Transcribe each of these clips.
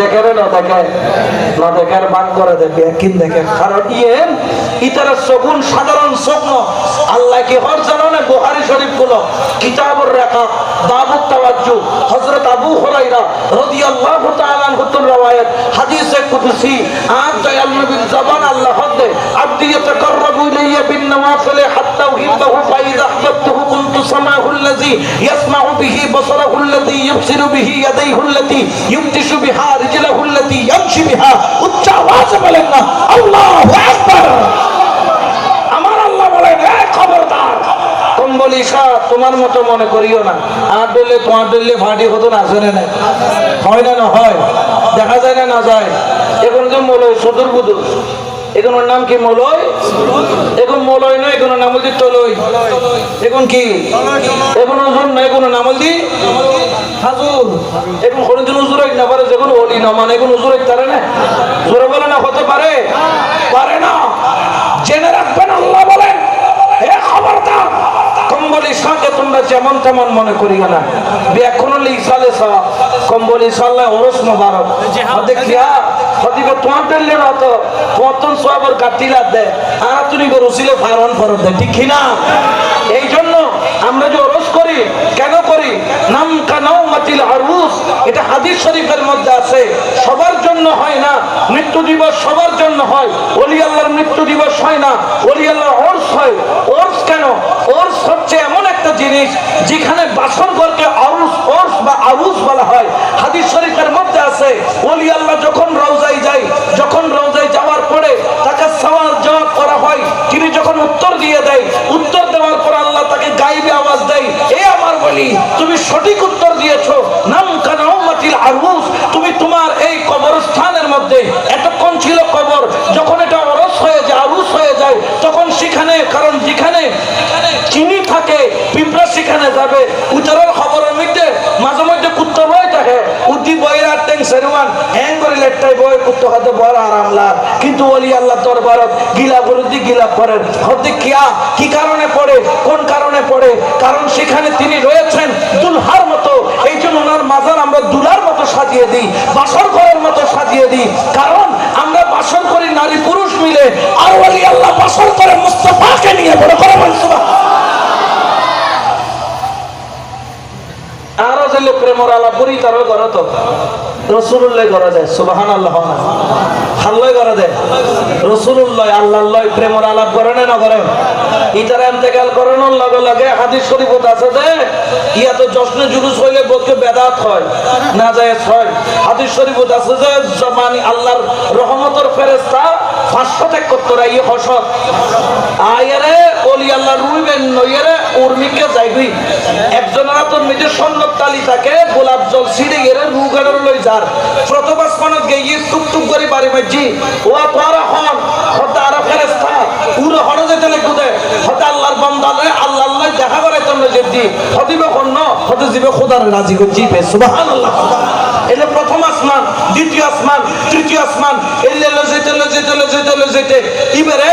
দেখে রে না দেখার বান করে দেবে একদিন দেখে কারণ ইতারা সগুন সাধারণ স্বপ্ন আল্লাহ কি হর জানো না বুখারী শরীফ গুলো কিতাবুর রাকাব বাবুত তাওয়াজ্জু হযরত আবু হুরায়রা রাদিয়াল্লাহু তাআলা আনহু রওয়ায়াত হাদিসে কুদসি আপ দয়াল নবীর জবান আল্লাহ হদে আব্দি ইয়াতাকাররাবু ইলাইয়া বিন নওয়াফিল হাত্তা উহিব্বহু ফাইযা আহবাবতুহু কুনতু সামাহু আল্লাযী ইয়াসমাউ বিহি বাসারাহু আল্লাযী ইবসিরু বিহি ইয়াদাইহু আল্লাতী ইবতিশু বিহা রিজলাহু আল্লাতী ইয়ামশি বিহা উচ্চ আওয়াজে বলেন না আল্লাহু আকবার। আমার আল্লাহ বলেন হে খবরদার কম্বলি শাহ তোমার মতো মনে করিও না আর ডলে তোমার ডলে ফাটি হতো না আসে না হয় না হয় দেখা যায় না যায় এখন যে মলয় সদর বুদুর এগুলোর নাম কি মলয় এখন মলয় নয় এগুলোর নাম বলছি তলই এখন কি এখন ওজন না এগুলো নাম বলছি হাজুর এখন কোনদিন উজুর হইতে না পারে যখন ওলি না মানে এখন উজুর হইতে পারে না জোরে বলে না হতে পারে পারে না জেনে রাখবেন আল্লাহ বলেন হে খবরদার কম্বলি শাহকে তোমরা যেমন তেমন মনে করিও না এখন হলে ইসালে শাহ কম্বলি শাহ ওরস মোবারক দেখিয়া হদিকে তোমার দিলে না তো তোমার তো সবার কাটিলা দেয় আর তুমি রসিলে ফারন ফরত দেয় ঠিক না এই জন্য আমরা যে ওরস করি কেন করি নাম কানাও মাতিল আরুস এটা হাদিস শরীফের মধ্যে আছে সবার জন্য হয় না মৃত্যু দিবস সবার জন্য হয় ওলি আল্লাহর মৃত্যু দিবস হয় না ওলি আল্লাহর ওরস হয় ওরস কেন ওরস হচ্ছে এমন একটা জিনিস যেখানে বাসর ঘরকে ওরস বা আরুস বলা হয় হাদিস শরীফের মধ্যে আছে ওলি আল্লাহ যখন রওজায় যায় যখন রওজায় যাওয়ার পরে তাকে সওয়াল জবাব করা হয় তিনি যখন উত্তর দিয়ে দেয় উত্তর দেওয়ার পর আল্লাহ তাকে গাইবে আওয়াজ দেয় এ আমার বলি তুমি সঠিক উত্তর দিয়েছো নাম কানাও মাতিল আরুস তুমি তোমার এই কবরস্থানের মধ্যে এতক্ষণ ছিল কবর যখন এটা ওরস হয়ে যায় আরুস হয়ে যায় তখন সেখানে কারণ যেখানে চিনি থাকে পিঁপড়া সেখানে যাবে উত্তরের খবরের মধ্যে মাঝে মধ্যে কুত্তা বই থাকে উদ্দি বইয়ের আর ট্যাং সেরুয়ান হ্যাং করে লেটটাই বই কুত্তা হাতে বড় আরাম লাগ কিন্তু ওলি আল্লাহ দরবারত গিলা বরুদ্দি গিলা পড়েন হতে কিয়া কি কারণে পড়ে কোন কারণে পড়ে কারণ সেখানে তিনি রয়েছেন দুলহার মতো এই জন্য ওনার মাজার আমরা দুলার মতো সাজিয়ে দিই বাসর ঘরের মতো সাজিয়ে দিই কারণ আমরা বাসর করি নারী পুরুষ মিলে আর ওলি আল্লাহ বাসর করে মুস্তাফাকে নিয়ে বড় করে বলছো আরো যে প্রেমর আলাপ করি তারও ঘরে তো রসুল্লাহ করা যায় সুবহানাল্লাহ আল্লাহ করা যায় রসুল্লাহ আল্লাহ প্রেমর আলাপ করে না করে ইতারা ইন্তেকাল করানোর লগে লগে হাদিস শরীফত আছে যে ইয়া তো জশ্নে জুলুস হইলে বোধকে বেদাত হয় না যায় হয় হাদিস শরীফত আছে যে জমানি আল্লাহর রহমতের ফেরেশতা 571 রাই হসত আয়ারে ওলি আল্লাহ রুইবেন নইরে উর্মিকে যাইবি একজনের তো নিজের সন্ন্যত তালি থাকে গোলাপ জল ছিড়ে গেলে রুগাড়র লই যার প্রথম আসমানত গিয়ে টুক টুক করে বাড়ি মাঝি ওয়া তোরা হন হতে আর ফেরেশতা পুরো হন যেতে গুদে হতে আল্লাহর বান্দালে আল্লাহ দেখা করে তোমরা যেদি হদিবে কোন হতে জিবে খোদার রাজি করছি সুবহানাল্লাহ এলে প্রথম আসমান দ্বিতীয় আসমান তৃতীয় আসমান এলে যেতে ইবারে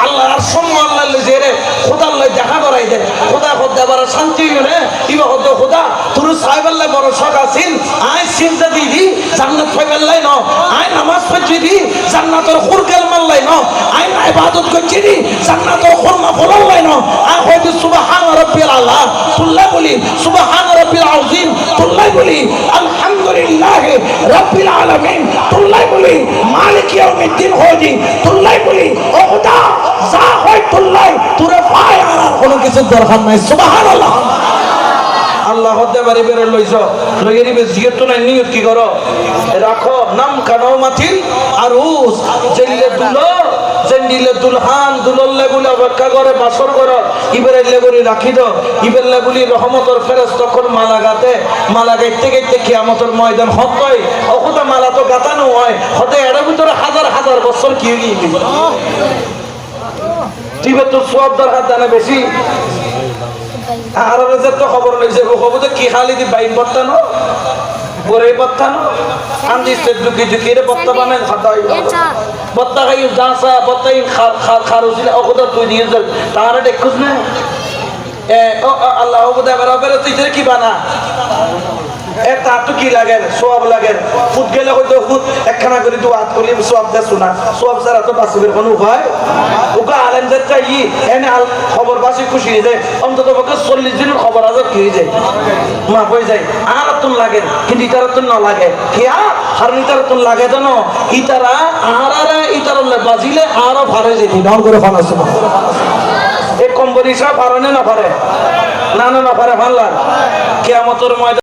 আল্লাহ আর সম্মান আল্লাহ জেরে খোদা আল্লাহ দেখা করাই দেয় খোদা খোদা বড় শান্তি রে ইবা খোদা খোদা তুই সাহেব আল্লাহ বড় শখ আছেন আই সিজদা দিদি জান্নাত পাইবাল্লাই ন আই নামাজ পড়ছি দি জান্নাতের খুরকাল মাল্লাই ন আই ইবাদত করছি দি জান্নাতের খুরমা ফলাল্লাই ন আই হয়তো সুবহান রাব্বিল আলা তুল্লা বলি সুবহান রাব্বিল আযীম তুল্লা বলি আলহামদুলিল্লাহ রাব্বিল আলামিন তুল্লা বলি মালিক ইয়াউমিদ্দিন হজি তুল্লা বলি ও খোদা যা হয় তুল্লাই তোরে পায় আর কোনো কিছু দরকার নাই সুবহানাল্লাহ আল্লাহ হতে বাড়ি বের লইছ লইরি বে জিয়ত নাই নিয়ত কি করো রাখো নাম কানাও মাতিল আরুস জেলে দুলো জেন্ডিলে দুলহান দুলল্লে বলে অপেক্ষা করে বাসর করো ইবের লেগুলি রাখি দাও ইবের লেগুলি রহমতের ফেরেশতা তখন মালা গাতে মালা গাইতে গাইতে কিয়ামতের ময়দান হয় অকুতা মালা তো গাতানো হয় হতে এর ভিতরে হাজার হাজার বছর কি গিয়ে টিবে তো সওয়াবদার হাত দানা বেশি আর রাজা তো খবর লইছে খবর তো কি খালি দি বাইন বর্তানো পরে বর্তানো আন্দি সে দুকি দুকি রে বর্তা বানান খাতাই বর্তা গাই জাসা বর্তাই খারুছিল ওকদা তুই দিয়ে তারে দেখুস না এ ও আল্লাহ ওকদা বরাবর তুই কি বানা এ তা তো কি লাগে সওয়াব লাগে ফুট গেলে হয়তো ফুট একখানা করে তো হাত করলে সওয়াব দে শোনা সওয়াব ছাড়া তো বাসবের কোনো উপায় ওকে আলেম যেটা এনে খবর বাসি খুশি হয়ে যায় অন্তত পক্ষে 40 দিনের খবর আজ কি হয়ে যায় মাফ হয়ে যায় আর তো লাগে কিন্তু ইতারা তো না লাগে কিয়া কারণ ইতারা তো লাগে জানো ইতারা আরারে ইতারা বাজিলে আরো ভারে যেতে ডাউন করে ফানা শোনা এই কম্বরিশা পারে না পারে না পারে ভাল্লার কিয়ামতের ময়দানে